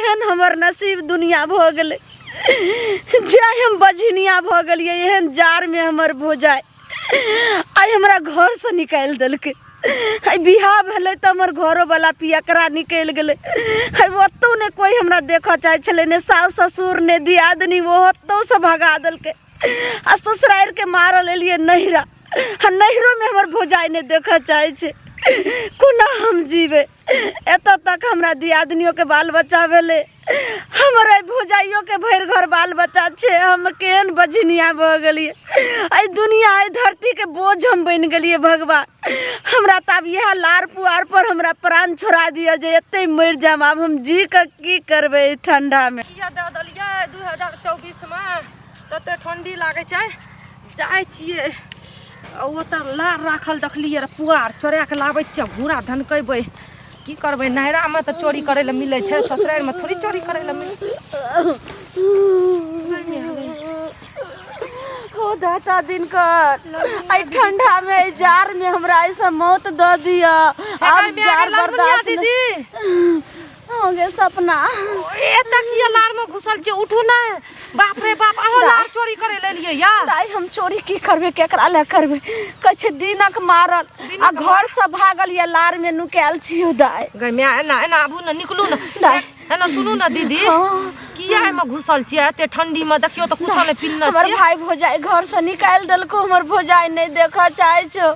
एहन हमर नसीब दुनिया भ गेलै जाय हम बझनिया भ गेलिए एहन जार में हमर भोजाई आई हमरा घर से निकाल देलकै आई बियाह भेलै त हमर घरो वाला पियकरा निकल गेलै आई ओतौ ने कोई हमरा देखा चाहे छले ने सास ससुर ने दियादनी वो ओतौ से भगा देलकै आ ससुराल के मारल एलिए नहिरा नहिरो में हमर भोजाई ने देखा चाहे छे कोना हम जीवे एत तक हमरा दियादनियों के बाल बच्चा भेले हमर भोजाइयों के भर घर बाल बच्चा छे हम केहन बझनिया भ गेलिए आई दुनिया आई धरती के बोझ हम बन गेलिए भगवान हमरा तब यह लार पुआर पर हमरा प्राण छोड़ा दिया जे एते मर जाम अब हम जी के की करबे ठंडा में किया दे दलिए 2024 में तते ठंडी लागे छै जाय छिए ओ त लार राखल देखलिए पुआर चोरा के लाबै छ घूरा धनकैबै की करबै नहरा में त चोरी करे ल मिलै छै ससुराल में थोड़ी चोरी करे ल मिलै हो दाता दिन कर आई ठंडा में जार में हमरा ऐसा मौत द दिया अब जार बर्दाश्त दीदी हो गे सपना ए तकिया लार में घुसल छै उठू ना बाप रे बाप अहो लार चोरी करे ले लिए या दाई हम चोरी की करबे केकरा ले करबे कछ दिनक मारल आ घर से भागल या लार में नुकाल छियो दाई गै मैं एना एना आबू ना निकलू ना दाई एना सुनू ना दीदी किया एमे घुसल छिए एते ठंडी में देखियो त कुछो नै पिन्न छिए हमर भाई भोजाई घर से निकाल देलको हमर भोजाई नहीं देखा चाहे छो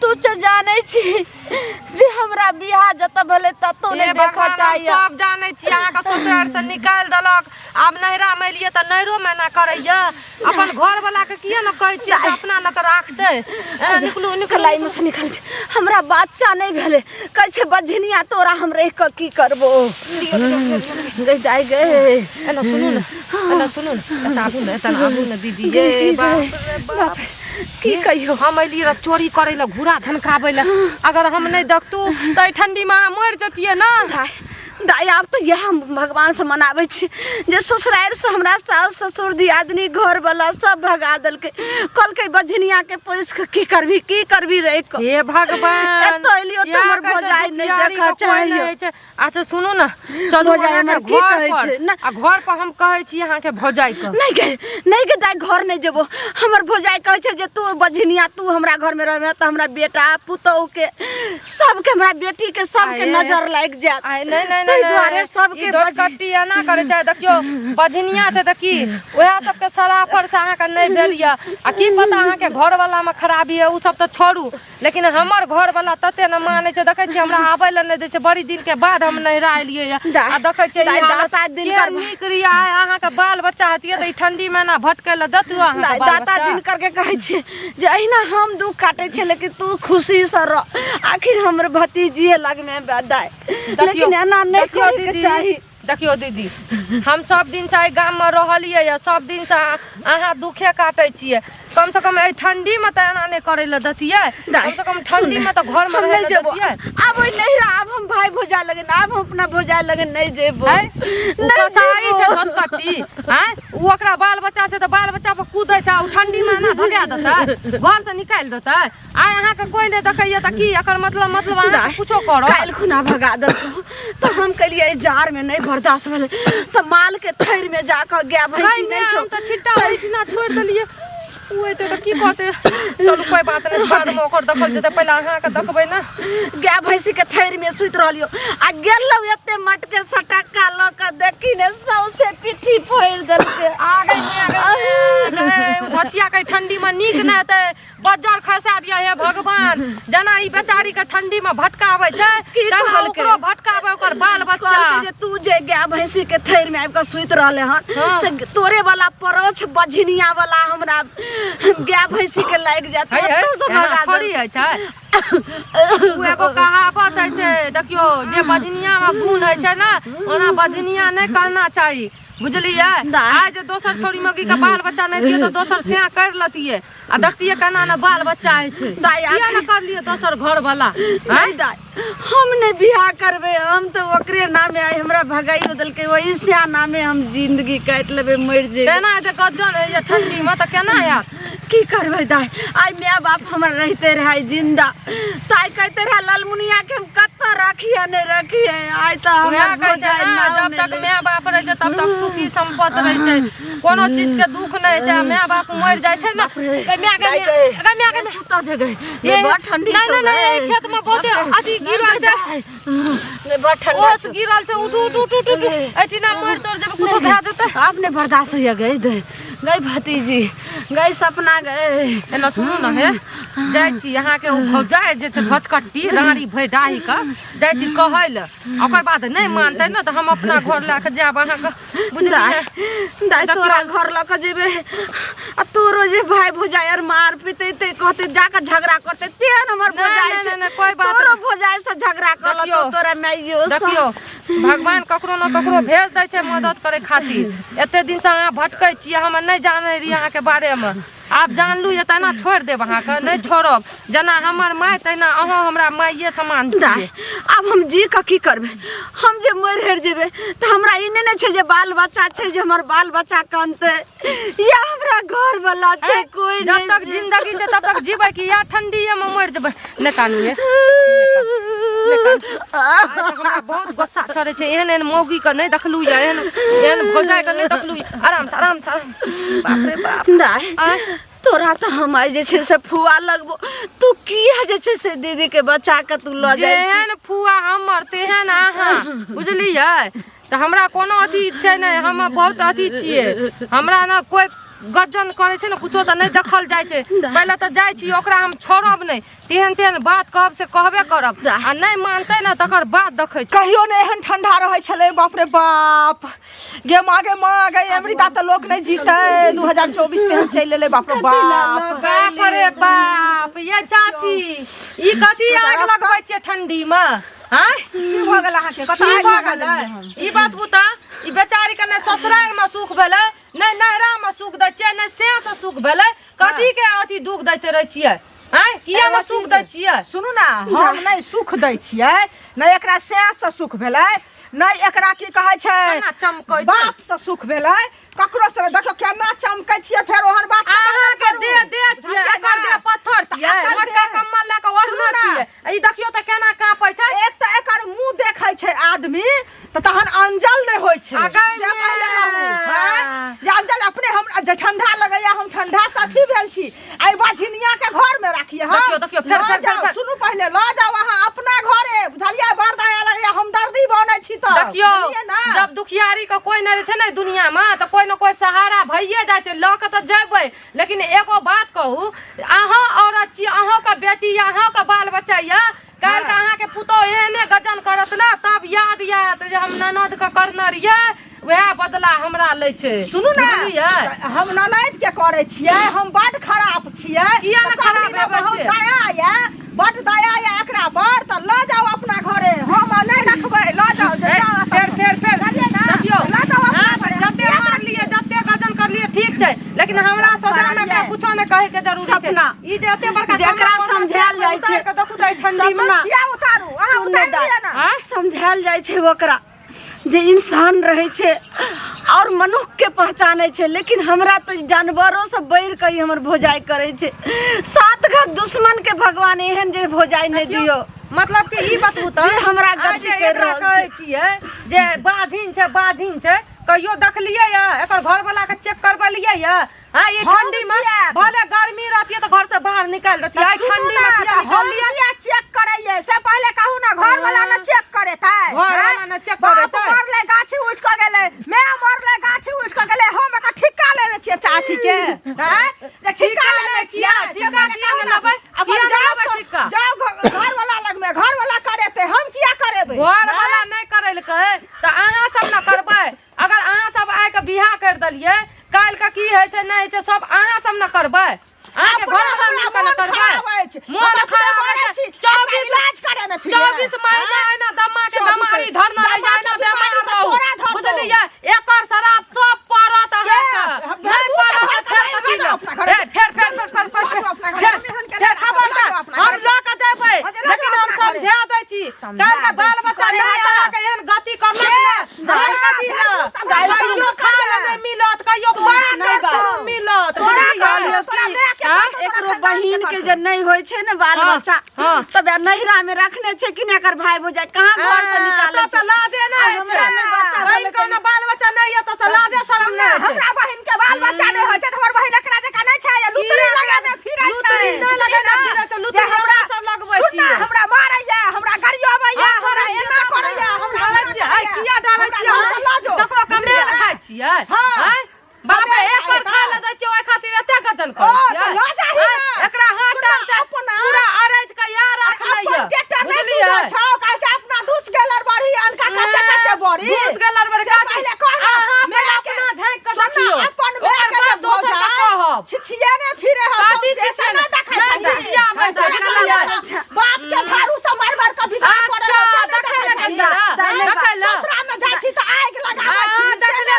तू त जानै छी जे हमरा बियाह जत भेले ततो नहीं देखा चाहे सब जानै छी अहाँ के ससुराल से निकाल देलक आब नहरा में लिए त नहरो में ना करैया अपन घर वाला के किया न कहै छी अपना न के राख दे निकलू निकलाई में से निकल छै हमरा बच्चा नहीं भेले कहै छै बझनिया तोरा हम रह के की करबो गई जाय गए एना सुनू ना आबू ना दीदी ये बाप की कहियो हम एलिए चोरी करे ला घूरा धनकाबै ला अगर हम नहीं देखतू त ठंडी में मर जतिए ना दाई आप तो यह हम भगवान से मनावे छी जे ससुराल से हमरा सास ससुर दियादनी घर वाला सब भगा देलके कल के बझनिया के पोस के की करबी रे को हे भगवान एतो एलियो तो हमर भोजाई नहीं देखा चाहिए अच्छा सुनू ना चलो भोजाई हमर की कहै छै ना घर पर हम कहै छी अहाँ के भोजाई को नहीं के दाई घर नहीं जेबो हमर भोजाई कहै छै जे तू बझनिया तू हमरा घर में रहबे त हमरा बेटा पुतौ के सब के हमरा बेटी के सब के नजर लाग जात नहीं तै द्वारे सब के बजकट्टी ना करे चाहे देखियो बझनिया छै त की ओहा सब के सराफर से अहाँ के नहीं भेलिया आ की पता अहाँ के घर वाला में खराबी है उ सब त छोड़ू लेकिन हमर घर वाला तते न माने छै देखै छी हमरा आबै ल नहीं दै छै बड़ी दिन के बाद हम नहरा एलिए आ देखै छी दाता दिन कर नीक रिया अहाँ के बाल बच्चा हतिए त ठंडी में ना भटकै ल दतु अहाँ के दाता दिन करके कहै छी जे अहिना हम दुख काटे छै लेकिन तू खुशी से रह आखिर हमर भतीजी लग में दाई लेकिन एना नहीं करे के चाही देखियो दीदी हम सब दिन से गाम में रहलिए या सब दिन से अहाँ दुखे काटे छिए कम से कम ए ठंडी में त एना नहीं करे ल दतिए कम से कम ठंडी में त घर में रह दतिए अब नहीं रहा अब हम भाई भोजा लगे अब हम अपना भोजा लगे नहीं जेबो नहीं सही छै धचकट्टी हैं उ ओकरा बाल बच्चा से त बाल बच्चा पर कूदै छै उ ठंडी में ना भगा देतै घर से निकाल देतै आइ अहाँ के कोई नहीं देखैया त की एकर मतलब अहाँ कुछो करो काल खुना भगा देतो तो हम कलिए जार में नहीं बर्दाश्त भेले त माल के थैर में जाकर गया भैंसी नहीं छौ त छिट्टा इतना छोड़ देलिए ओए त की कहते चलो कोई बात नहीं बाद में ओकर देखल जते पहले अहाँ के देखबै ना गाय भैंसी के थैर में सुत रहलियो आ गेलौ एते मटके सटक्का ल के देखी ने सौसे पिठी फोड़ देलके आ गई धचिया के ठंडी में नीक न हेतै बज्जर खसा दिया हे भगवान जना ई बेचारी के ठंडी में भटकावे छै त ओकरो भटकावे ओकर बाल बच्चा जे तू जे गाय भैंसी के थैर में आब के सुत रहले हन से तोरे वाला परोछ बझनिया वाला हमरा गाय भैंसी के लाग जात तो से भगा थोड़ी है छै उ एगो कहावत है छै देखियो जे बझनिया में गुण है छै ना ओना बझनिया नहीं करना चाहिए बुझलिए आज दोसर छोरी मगी का बाल बच्चा नहीं दिए तो दोसर से कर लतिए आ देखतिए केना ना बाल बच्चा है छै किया ना कर लिए दोसर घर वाला नहीं दाई हम ने बियाह करबे हम तो ओकरे नामे आई हमरा भगाई बदल के वही से नामे हम जिंदगी काट लेबे मर जे केना है गजन है ये ठंडी में त केना यार की करबे दाई आई माय बाप हमर रहते रहे जिंदा ताई कहते रहे लालमुनिया के हम कत्ता रखिए नहीं रखिए आई त हम भोजाई ना तक माय बाप रहे छै तब तक सुखी संपत्ति रहे छै, कोनो चीज के दुख नहीं छै। माय बाप मर जाय छै ना, माय के सुता दे गए ये बड़ ठंडी नहीं नहीं खेत में बहुते अथी गिरल छै, ने बड़ ठंडा ओस गिरल छै। उठ एटिना मर तोड़ जब कुछ भए जेतै। आपने बर्दाश्त होइए गई गई भतीजी गई सपना गए। एना सुनू ना हे, जाय छी अहाँ के भौजाई जे छै भचकट्टी रानी भै डाही का जाय छी कहै ल, ओकर बाद नहीं मानतै ना त हम अपना घर ला के जाब अहाँ के बुझलियै। दाई तोरा घर ल के जेबे आ तोरो जे भाई भौजाई आर मार पीते ते कहते जाकर झगड़ा करते तेहन हमर भौजाई छै। कोई बात तोरो भौजाई से झगड़ा करल तो तोरा माइयो देखियो भगवान ककरो न ककरो भेज दै छै मदद करे खातिर। एते दिन से अहाँ भटकै छियै, हम नहीं जाने रही अहाँ के बारे में, आप जानलू ये तना छोड़ देब अहाँ के नहीं छोड़ब। जना हमर माय तैना अहाँ हमरा माइये समान छियै। अब हम जी का की करबे, हम जे मर हेर जेबे त हमरा ई नै छै जे बाल बच्चा छै जे हमर बाल बच्चा कानते या हमरा घर वाला छै कोई जब नहीं। तक जिंदगी छै तब तक जीबै कि या ठंडीए में मर जेबै। ने कानू ये हमरा बहुत गुस्सा चढ़े छै। एहन मौगी के नहीं देखलू या एहन भौजाई के नहीं देखलू। आराम से बाप रे बाप दाई तोरा त हम आई जे छै से फुआ लगबो, तू किया जे छै से दीदी के बच्चा के तू ल जाय छी। जेहन फुआ हमर तेहन अहाँ बुझलियै। त हमरा कोनो अथी छै नहीं, हम बहुत अथी छियै। हमरा ना कोई गजन करे छै ना कुछो त नहीं देखल जाय छै। पहले त जाय छी ओकरा हम छोड़ब नहीं, तेहन बात कहब से कहबे करब आ नहीं मानतै ना तकर बात देखै छै। कहियो ने एहन ठंडा रहे छले बाप रे बाप। गे माँ गे अमृता त लोक नहीं जीते 2024 में हम चल ले बाप रे बाप। बाप रे बाप ये चाची ई कथी आग लगबै छियै ठंडी में? हां की भ गेल अहाँ के कत की आगि भ लगा गेलै? देलियै हम? ई बात बुता ई बेचारी के ने ससुराल में सुख भेलै नहीं नहरा में सुख दै छियै नहीं से सुख भेलै। कथी के अथी दुख दैते रह छियै? हां किया न सुख दै छियै? सुनू ना हम नहीं सुख दै छियै, नहीं एकरा से सुख भेलै, नहीं एकरा की कहै छै केना चमकै छै? बाप से सुख भेलै। ककरो से देखो केना चमकै छियै, फेर ओहन बात अहाँ के दे छियै, एकर दे पत्थर छियै, मोटका कम्बल ल के ओढ़ना छियै। ई देखियो त केना कापै छै। एक त एकर मुंह देखै छै आदमी त तहन अंजल नहीं होय छै। अगर से पहिले कहू, हैं? जे अंजल अपने हम जे ठंडा लगैया हम ठंडा साथी भेल छी, आई बाझिनिया के घर में राखिए हम। देखियो फेर सुनू पहले ल जाओ अहाँ अपना घरे, बुझलियै? बरदाया लगैया हम दर्दी बनै छी त देखियो जब दुखियारी के कोई नहीं छै ना दुनिया में त कोई न कोई सहारा भइए जाय छै। ल के त जेबै, लेकिन एगो बात कहू अहाँ औरत छी, अहाँ का बेटी या अहाँ का बाल बच्चा या काल के अहाँ के पुतो एहने गजन करत ना तब याद जे हम ननद के करना रहिए वह बदला हमरा ले छै। सुनू ना बुझलियै? हम ननद के करे छियै, हम बड खराब छियै। किया न त खराब कहली हेबै बहुत छियै? दया या बड दया या एकरा बड़ त ल जाओ अपना घरे, हम नहीं रखबै। ल जाओ फेर बुझलियै ना? देखियो ल जाओ अपना हाँ, घरे। जते मार लिए जते गजन कर लिए ठीक छै, लेकिन हमरा सदा में के कुछो में कहे के जरूरी छै। सपना। ई जे एते बड़का जेकरा समझायल जाय छै। देखू त ठंडी में सपना। किया उतारू अहाँ उतार लिया ना। समझायल जाय छै ओकरा जे इंसान रहे छै और मनुष्य के पहचाने छै, लेकिन हमरा तो जानवरों से बढ़ के ही हमर भौजाई करे छै। सात घात दुश्मन के भगवान एहन जे भौजाई नहीं दियो। मतलब कि ई बतबू त जे हमरा गलती जे कर एकरा रहल कहै छै। छियै जे बाझिन छै कहियो देखलियै या एकर घर वाला के चेक करबलियै या? हां ये हम ठंडी में किया? भले गर्मी रहती है तो घर से बाहर निकाल देती है, ठंडी में किया निकालिए? किया चेक करैये से पहले कहू ना घर वाला ना चेक करे था। घर वाला ना चेक करे बाप था। मरले गाछी उठ के गेले, मैं मरले गाछी उठ के गेले, हम एकर ठिक्का लेने छियै चाची के। हैं जे ठिक्का लेने छियै, ठिक्का किया न लेबै? अब किया न जाओ लेबै ठिक्का? जाओ घर वाला लग में, घर वाला करेते हम किया करेबै? घर वाला नहीं करेलकै त अहाँ सब न करबै। अगर अहाँ सब आइ के बियाह कर देलियै, काल के की है छै नहीं है छै सब अहाँ सब न करबै। अहाँ के घर वाला मिल के न करबै। मोन खराब है 24 इलाज करे ना फिर 24 महीना है ना दमा के बीमारी धरना रह जाए ना बीमार रहू। बुझलियै? एकर शराब सब पड़त अहाँ के नहीं पड़त फेर खबरदार हम जा के जेबै, लेकिन हम समझा दै छी काल के बाल बच्चा नहीं अहाँ के एहन गति करलक ना हम कथी ना कहियो खाए ले मिलत कहियो पान नहीं मिलत। बुझलियै? एकरो बहिन के जे नहीं होय छै ना बाल बच्चा तब नहिरा में रखने छै कि एकर भाई भौजाई कहां घर से निकाले छै। ला दे ना हमरा में बच्चा बहिन का ना बाल बच्चा नहीं है तो लाजे शरम नहीं है हमरा बहिन के बाल बच्चा नहीं होय छै त हमर बहिन एकरा जका नहीं छै या लुतरी लगाने फिरै छै लुतरी न लगाने फिरै छै लुतरी हमरा सब लगबै छी हमरा मारैया हमरा गरियाबैया हमरा एना करैया हमरा डरै छी आई किया डरै छी ककरो कमे खाइ छियै हैं बाप रे एक बार खा ले दै छी ओइ खातिर एते गजन करै छियै एकरा हाटल छै पूरा अरेज के यार रख लइया बुझलियै छौ कहै छै अपना दुस गेलर बड़ी अनका कच्चे कच्चे बड़ी दुस गेलर बड़ी पहिले कह मेरा अपना झांक के देखियो अपन ओकर बाद दोसर के कहब छिछिया ने फिरे ह काती छिछिया न देखै छै छिछिया में देखलियै बाप के झाड़ू से मार मार के विदा करे अच्छा देखै ले देखै ले ससुरा में जाइ छी त आग लगाबै छी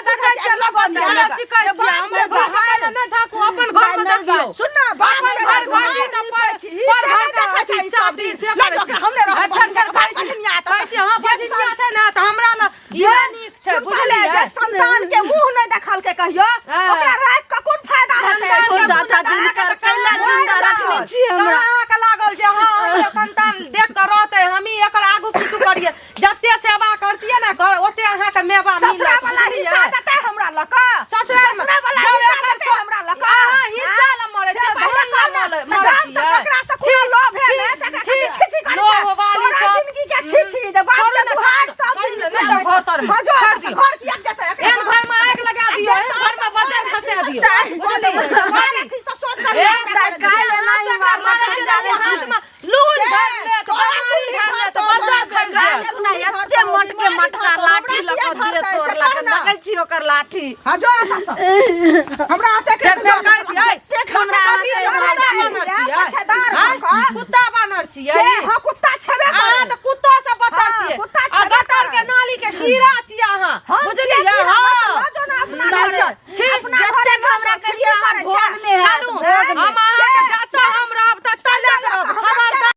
देखै छै लगन सिखै छी हमरे घर में न झाकू अपन घर में देखियो सुन ना बाप के घर में पर छी से देखै छै सब दिन लग हमने रह फन कर भाई बजनिया त कहै छी हां बजनिया छै ना त हमरा ल जे नीक छै बुझलियै संतान के मुंह नहीं देखल के कहियो ओकरा राख के कोन फायदा हेतै ओ दादा दिन कर कैला जिंदा रखने छी हमरा हमरा के लागल जे हां हमरे संतान देख के रहतै हमी एकर आगू पीछू करिए जत्ते सेवा करतिए ना ओते अहाँ के मेवा मिलत ससुरा वाला हिस्सा देतै हमरा ल क ससुरा वाला हिस्सा देतै हमरा ल क हां हिस्सा ल मरे छै धन ल मरे छै ओकरा से कोनो लोभ है ना छी छी कर लोभ वाली सब जिंदगी के छी छी दे बाप के दुहार सब दिन नहीं घर तर में कर दी घर किया जतै एक घर में आग लगा दियो घर में बजर खसा दियो बुझलियै मारे की सब सोच कर काल नहीं मारना जाने हाथ में लून धर ले तो बीमारी धर ले तो बजर खा ले अपना एते मोट के मटका लाठी लक दिए तोर लक देखै छी ओकर लाठी हां जो हमरा आते के हमरा कुत्ता बानर छियै हां कुत्ता छबे अहाँ त कुत्ता से बदतर छियै आ गटर के नाली के कीड़ा छियै अहाँ बुझलियै हां